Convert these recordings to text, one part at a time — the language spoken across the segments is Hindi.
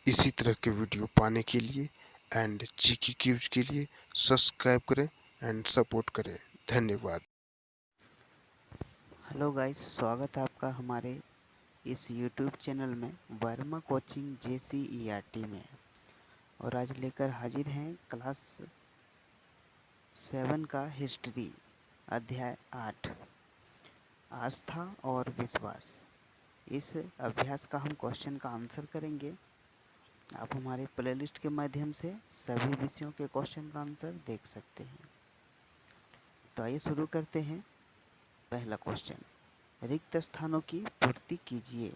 इसी तरह के वीडियो पाने के लिए एंड जीके क्यूज के लिए सब्सक्राइब करें एंड सपोर्ट करें। धन्यवाद। हेलो गाइस, स्वागत है आपका हमारे इस यूट्यूब चैनल में वर्मा कोचिंग JCERT में। और आज लेकर हाजिर हैं क्लास 7 का हिस्ट्री अध्याय 8 आस्था और विश्वास। इस अभ्यास का हम क्वेश्चन का आंसर करेंगे। आप हमारे प्लेलिस्ट के माध्यम से सभी विषयों के क्वेश्चन का आंसर देख सकते हैं। तो आइए शुरू करते हैं। पहला क्वेश्चन, रिक्त स्थानों की पूर्ति कीजिए।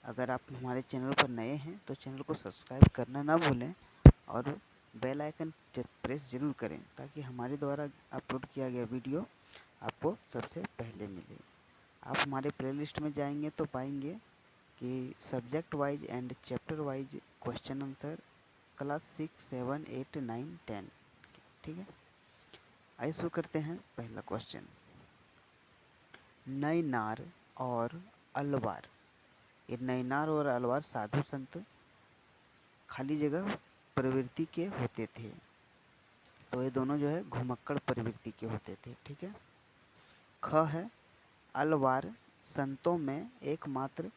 अगर आप हमारे चैनल पर नए हैं तो चैनल को सब्सक्राइब करना ना भूलें और बेल आइकन प्रेस ज़रूर करें ताकि हमारे द्वारा अपलोड किया गया वीडियो आपको सबसे पहले मिले। आप हमारे प्लेलिस्ट में जाएंगे तो पाएंगे कि subject wise and chapter wise question answer class 6, 7, 8, 9, 10। ठीक है, आइए शुरू करते हैं। पहला क्वेश्चन, नैनार और अलवार। ये नैनार और अलवार साधु संत खाली जगह प्रवृत्ति के होते थे। तो ये दोनों जो है घुमक्कड़ प्रवृत्ति के होते थे। ठीक है। ख है, अलवार संतों में एकमात्र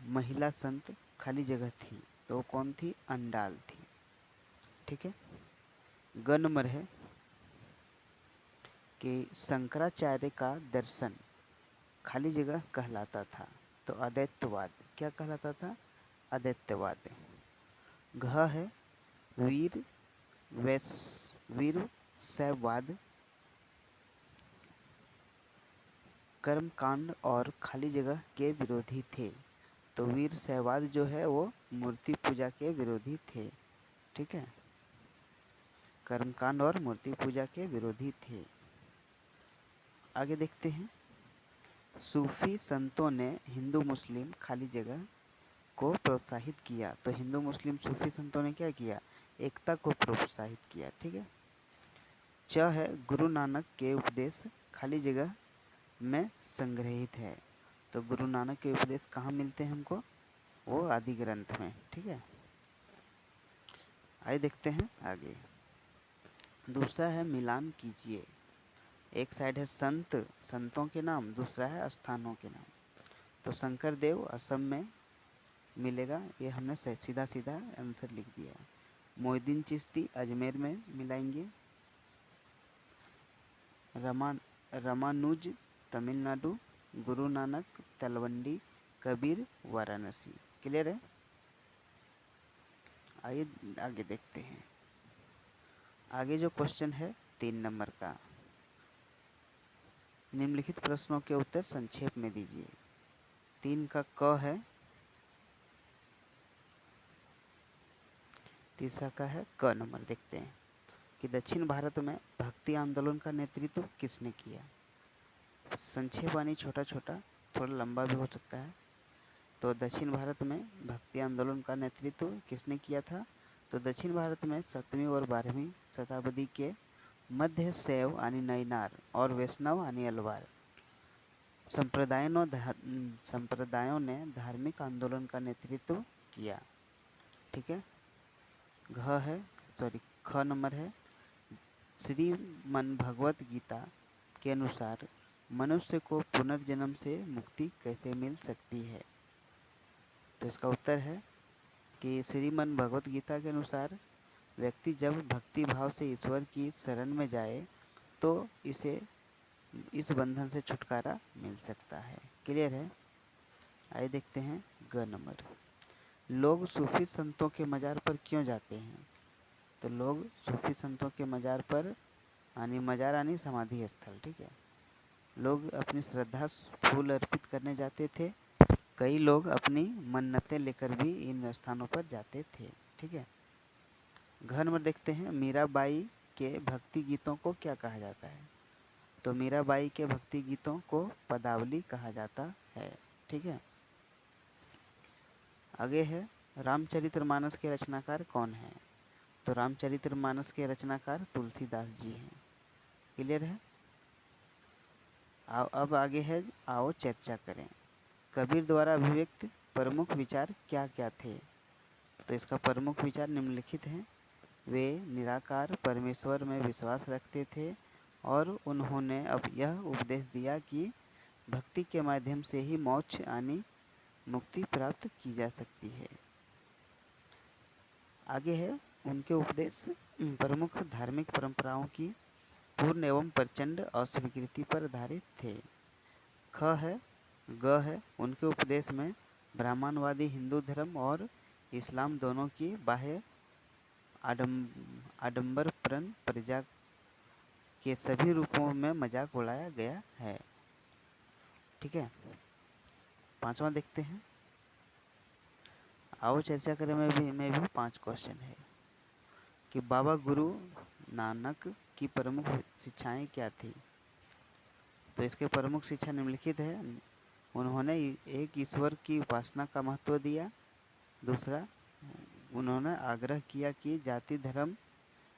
महिला संत खाली जगह थी। तो कौन थी? अंडाल थी। ठीक है। ग नंबर है कि शंकराचार्य का दर्शन खाली जगह कहलाता था। तो अद्वैतवाद। क्या कहलाता था? अद्वैतवाद। घ है, वीर शैववाद कर्मकांड और खाली जगह के विरोधी थे। तो वीर शैववाद जो है वो मूर्ति पूजा के विरोधी थे। ठीक है, कर्मकांड और मूर्ति पूजा के विरोधी थे। आगे देखते हैं। सूफी संतों ने हिंदू मुस्लिम खाली जगह को प्रोत्साहित किया। तो हिंदू मुस्लिम सूफी संतों ने क्या किया? एकता को प्रोत्साहित किया। ठीक है। च है, गुरु नानक के उपदेश खाली जगह में संग्रहित है। तो गुरु नानक के उपदेश कहाँ मिलते हैं हमको? वो आदि ग्रंथ में। ठीक है, आइए देखते हैं आगे। दूसरा है, मिलान कीजिए। एक साइड है संतों के नाम, दूसरा है स्थानों के नाम। तो शंकर देव असम में मिलेगा, ये हमने सीधा सीधा आंसर लिख दिया। मोहिउद्दीन चिश्ती अजमेर में मिलाएंगे। रामानुज तमिलनाडु, गुरु नानक तलवंडी, कबीर वाराणसी। क्लियर है। आइए आगे देखते हैं। आगे जो क्वेश्चन है 3 नंबर का, निम्नलिखित प्रश्नों के उत्तर संक्षेप में दीजिए। 3 का क है, तीसरा का है क नंबर। देखते हैं कि दक्षिण भारत में भक्ति आंदोलन का नेतृत्व किसने किया। संक्षेप यानी छोटा छोटा, थोड़ा लंबा भी हो सकता है। तो दक्षिण भारत में भक्ति आंदोलन का नेतृत्व किसने किया था? तो दक्षिण भारत में 7वीं और 12वीं शताब्दी के मध्य शैव यानी नैनार और वैष्णव यानी अलवार संप्रदायों ने धार्मिक आंदोलन का नेतृत्व किया। ठीक है। ख नंबर है, श्रीमद् भगवत गीता के अनुसार मनुष्य को पुनर्जन्म से मुक्ति कैसे मिल सकती है। तो इसका उत्तर है कि श्रीमद् भगवत गीता के अनुसार व्यक्ति जब भक्ति भाव से ईश्वर की शरण में जाए तो इसे इस बंधन से छुटकारा मिल सकता है। क्लियर है। आइए देखते हैं ग नंबर। लोग सूफी संतों के मज़ार पर क्यों जाते हैं? तो लोग सूफी संतों के मज़ार पर मज़ार यानी समाधि स्थल। ठीक है, लोग अपनी श्रद्धा फूल अर्पित करने जाते थे। कई लोग अपनी मन्नतें लेकर भी इन स्थानों पर जाते थे। ठीक है। घ नंबर देखते हैं, मीराबाई के भक्ति गीतों को क्या कहा जाता है? तो मीराबाई के भक्ति गीतों को पदावली कहा जाता है। ठीक है। आगे है, रामचरितमानस के रचनाकार कौन है? तो रामचरितमानस के रचनाकार तुलसीदास जी हैं। क्लियर है। अब आगे है, आओ चर्चा करें। कबीर द्वारा अभिव्यक्त प्रमुख विचार क्या क्या थे? तो इसका प्रमुख विचार निम्नलिखित हैं। वे निराकार परमेश्वर में विश्वास रखते थे और उन्होंने अब यह उपदेश दिया कि भक्ति के माध्यम से ही मोक्ष यानी मुक्ति प्राप्त की जा सकती है। आगे है उनके उपदेश प्रमुख धार्मिक परंपराओं की पूर्ण एवं प्रचंड अस्वीकृति पर आधारित थे। ग है उनके उपदेश में ब्राह्मणवादी हिंदू धर्म और इस्लाम दोनों की बाह्य आडंबरपन प्रजा के सभी रूपों में मजाक उड़ाया गया है। ठीक है, 5वां देखते हैं। आओ चर्चा करें में भी 5 क्वेश्चन है कि बाबा गुरु नानक की प्रमुख शिक्षाएं क्या थी। तो इसके प्रमुख शिक्षा निम्नलिखित है। उन्होंने एक ईश्वर की उपासना का महत्व दिया। दूसरा, उन्होंने आग्रह किया कि जाति धर्म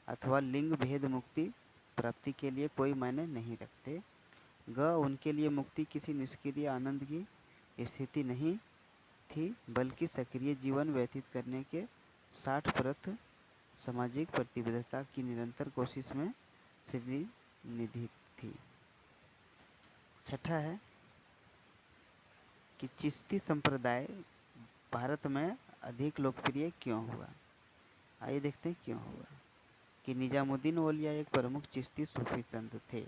अथवा लिंग भेद मुक्ति प्राप्ति के लिए कोई मायने नहीं रखते। उनके लिए मुक्ति किसी निष्क्रिय आनंद की स्थिति नहीं थी, बल्कि सक्रिय जीवन व्यतीत करने के 60% सामाजिक प्रतिबद्धता की निरंतर कोशिश में श्री निधि थी। छठा है कि चिश्ती संप्रदाय भारत में अधिक लोकप्रिय क्यों हुआ। आइए देखते हैं क्यों हुआ। कि निजामुद्दीन औलिया एक प्रमुख चिश्ती सूफी संत थे।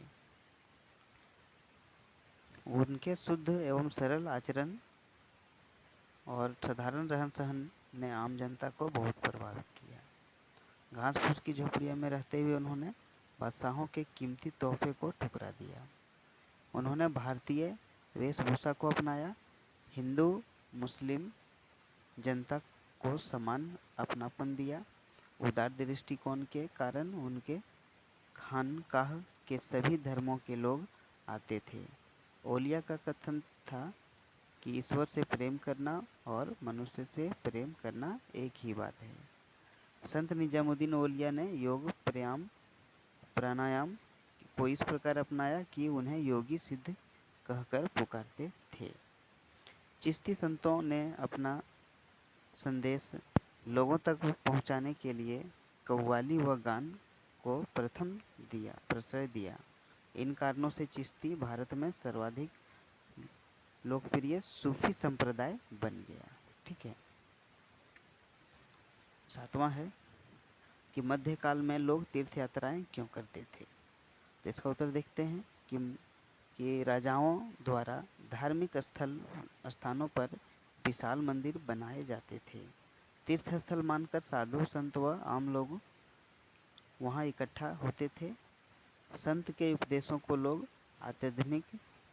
उनके शुद्ध एवं सरल आचरण और साधारण रहन सहन ने आम जनता को बहुत प्रभावित किया। घास फूस की झोपड़ियों में रहते हुए उन्होंने बादशाहों के कीमती तोहफे को ठुकरा दिया। उन्होंने भारतीय वेशभूषा को अपनाया। हिंदू मुस्लिम जनता को समान अपनापन दिया। उदार दृष्टिकोण के कारण उनके खानकाह के सभी धर्मों के लोग आते थे। औलिया का कथन था कि ईश्वर से प्रेम करना और मनुष्य से प्रेम करना एक ही बात है। संत निजामुद्दीन औलिया ने योग प्राणायाम को इस प्रकार अपनाया कि उन्हें योगी सिद्ध कहकर पुकारते थे। चिश्ती संतों ने अपना संदेश लोगों तक पहुंचाने के लिए कव्वाली व गान को प्रश्रय दिया। इन कारणों से चिश्ती भारत में सर्वाधिक लोकप्रिय सूफी संप्रदाय बन गया। ठीक है। 7वां है कि मध्यकाल में लोग तीर्थ यात्राएं क्यों करते थे। तो इसका उत्तर देखते हैं कि राजाओं द्वारा धार्मिक स्थानों पर विशाल मंदिर बनाए जाते थे। तीर्थ स्थल मानकर साधु संत व आम लोग वहां इकट्ठा होते थे। संत के उपदेशों को लोग आध्यात्मिक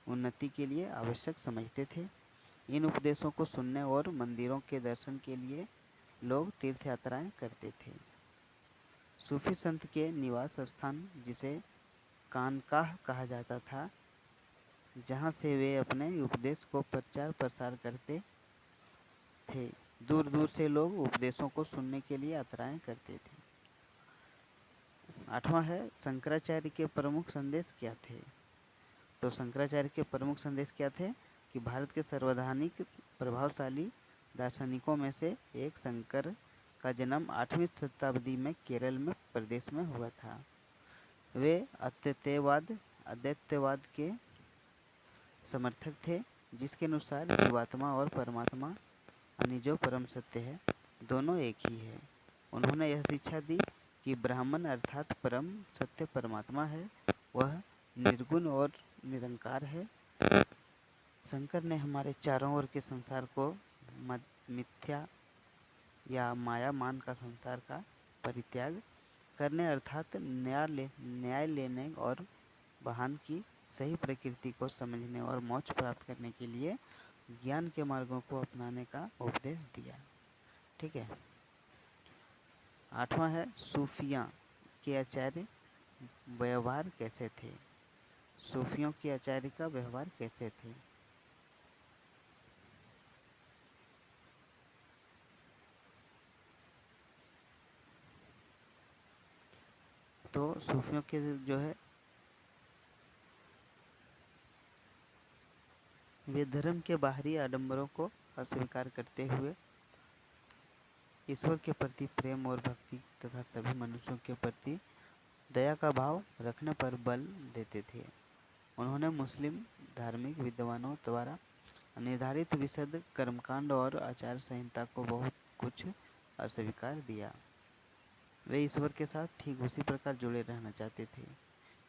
उन्नति के लिए आवश्यक समझते थे। इन उपदेशों को सुनने और मंदिरों के दर्शन के लिए लोग तीर्थ यात्राएं करते थे। सूफी संत के निवास स्थान जिसे खानकाह कहा जाता था, जहां से वे अपने उपदेश को प्रचार प्रसार करते थे। दूर दूर से लोग उपदेशों को सुनने के लिए यात्राएं करते थे। 8वां है शंकराचार्य के प्रमुख संदेश क्या थे। तो शंकराचार्य के प्रमुख संदेश क्या थे कि भारत के सर्वाधिक प्रभावशाली दार्शनिकों में से एक शंकर का जन्म 8वीं शताब्दी में केरल में प्रदेश में हुआ था। वे अद्वैतवाद के समर्थक थे, जिसके अनुसार जीवात्मा और परमात्मा यानी जो परम सत्य है दोनों एक ही है। उन्होंने यह शिक्षा दी कि ब्राह्मण अर्थात परम सत्य परमात्मा है, वह निर्गुण और निरंकार है। शंकर ने हमारे चारों ओर के संसार को मिथ्या या माया मान का संसार का परित्याग करने अर्थात न्याय लेने और वाहन की सही प्रकृति को समझने और मोक्ष प्राप्त करने के लिए ज्ञान के मार्गों को अपनाने का उपदेश दिया। ठीक है। 8वां है सूफियाँ के आचार्य व्यवहार कैसे थे। सूफियों के आचार्य का व्यवहार कैसे थे। तो सूफियों के जो है वे धर्म के बाहरी आडंबरों को अस्वीकार करते हुए ईश्वर के प्रति प्रेम और भक्ति तथा सभी मनुष्यों के प्रति दया का भाव रखने पर बल देते थे। उन्होंने मुस्लिम धार्मिक विद्वानों द्वारा निर्धारित विशुद्ध कर्मकांड और आचार संहिता को बहुत कुछ अस्वीकार दिया। वे ईश्वर के साथ ठीक उसी प्रकार जुड़े रहना चाहते थे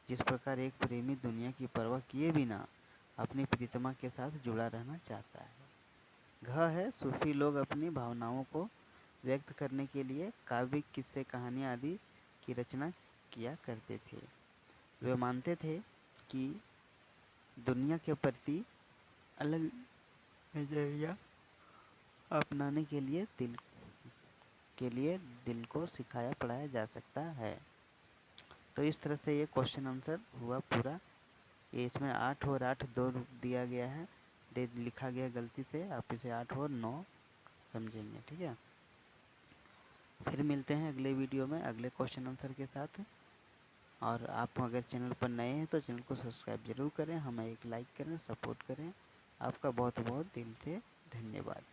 जिस प्रकार एक प्रेमी दुनिया की परवाह किए बिना अपनी प्रीतमा के साथ जुड़ा रहना चाहता है। घ है सूफी लोग अपनी भावनाओं को व्यक्त करने के लिए काव्य, किस्से, कहानियाँ आदि की रचना किया करते थे। वे मानते थे कि दुनिया के प्रति अलग नजरिया अपनाने के लिए दिल को सिखाया पढ़ाया जा सकता है। तो इस तरह से ये क्वेश्चन आंसर हुआ पूरा। ये इसमें 8 और 8 2 दिया गया है, लिखा गया गलती से, आप इसे 8 और 9 समझेंगे। ठीक है, फिर मिलते हैं अगले वीडियो में अगले क्वेश्चन आंसर के साथ। और आप अगर चैनल पर नए हैं तो चैनल को सब्सक्राइब जरूर करें, हमें एक लाइक करें, सपोर्ट करें। आपका बहुत बहुत दिल से धन्यवाद।